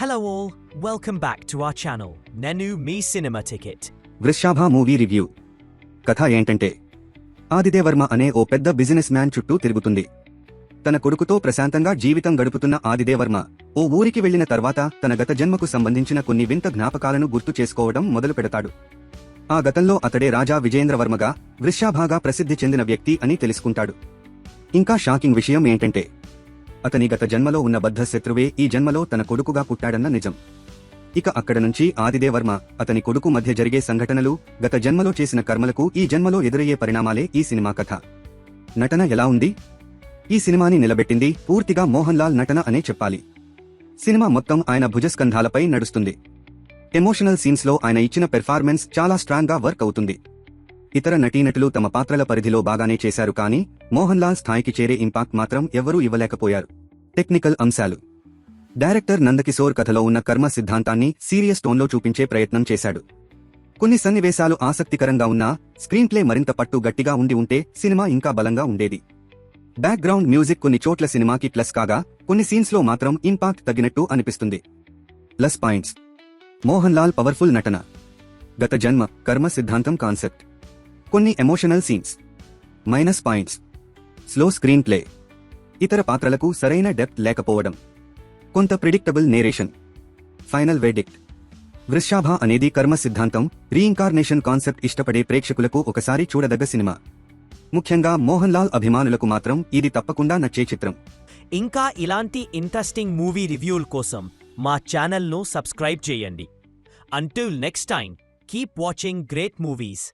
Hello all, welcome back to our channel, Nenu Me Cinema Ticket. Vrushabha movie review. కథ ఏంటంటే ఆదిదేవర్మ అనే ఓ పెద్ద business man చుట్టూ తిరుగుతుంది. తన కొడుకుతో ప్రశాంతంగా జీవితం గడుపుతున్న ఆదిదేవర్మ ఓ ఊరికి వెళ్లిన తర్వాత తన గత జన్మకు సంబంధించిన కొన్ని వింత జ్ఞాపకాలను గుర్తు చేసుకోవడం మొదలు పెడతాడు. ఆ గతంలో అతడే రాజా విజయేంద్రవర్మగా వృషాభగా ప్రసిద్ధి చెందిన వ్యక్తి అని తెలుసుకుంటాడు. ఇంకా షాకింగ్ విషయం ఏంటంటే అతని గత జన్మలో ఉన్న బద్ధ శత్రువే ఈ జన్మలో తన కొడుకుగా పుట్టాడన్న నిజం. ఇక అక్కడ నుంచి ఆదిదేవర్మ అతని కొడుకు మధ్య జరిగే సంఘటనలు, గత జన్మలో చేసిన కర్మలకు ఈ జన్మలో ఎదురయ్యే పరిణామాలే ఈ సినిమా కథ. నటన ఎలా ఉంది? ఈ సినిమాని నిలబెట్టింది పూర్తిగా మోహన్ లాల్ నటన అనే చెప్పాలి. సినిమా మొత్తం ఆయన భుజస్కంధాలపై నడుస్తుంది. ఎమోషనల్ సీన్స్ లో ఆయన ఇచ్చిన పెర్ఫార్మెన్స్ చాలా స్ట్రాంగ్ గా వర్క్ అవుతుంది. ఇతర నటీనటులు తమ పాత్రల పరిధిలో బాగానే చేశారు, కానీ మోహన్ లాల్ స్థాయికి చేరే ఇంపాక్ట్ మాత్రం ఎవ్వరూ ఇవ్వలేకపోయారు. టెక్నికల్ అంశాలు. డైరెక్టర్ నందకిశోర్ కథలో ఉన్న కర్మ సిద్ధాంతాన్ని సీరియస్ టోన్లో చూపించే ప్రయత్నం చేశాడు. కొన్ని సన్నివేశాలు ఆసక్తికరంగా ఉన్నా స్క్రీన్ ప్లే మరింత పట్టు గట్టిగా ఉండి ఉంటే సినిమా ఇంకా బలంగా ఉండేది. బ్యాక్గ్రౌండ్ మ్యూజిక్ కొన్ని చోట్ల సినిమాకి ప్లస్ కాగా, కొన్ని సీన్స్ లో మాత్రం ఇంపాక్ట్ తగ్గినట్టు అనిపిస్తుంది. Plus points. Mohan Lal powerful నటన. గత జన్మ, కర్మ సిద్ధాంతం కాన్సెప్ట్. కొన్ని emotional scenes. Minus points. Slow screenplay. ఇతర పాత్రలకు సరైన డెప్త్ లేకపోవడం. కొంత predictable narration. Final verdict. Vrushabha అనేది కర్మ సిద్ధాంతం, రీఇన్కార్నేషన్ కాన్సెప్ట్ ఇష్టపడే ప్రేక్షకులకు ఒకసారి చూడదగ్గ సినిమా. ముఖ్యంగా మోహన్ లాల్ అభిమానులకు మాత్రం ఇది తప్పకుండా నచ్చే చిత్రం. ఇంకా ఇలాంటి ఇంట్రెస్టింగ్ మూవీ రివ్యూల కోసం మా ఛానల్ను సబ్స్క్రైబ్ చేయండి. Until next time, keep watching great movies.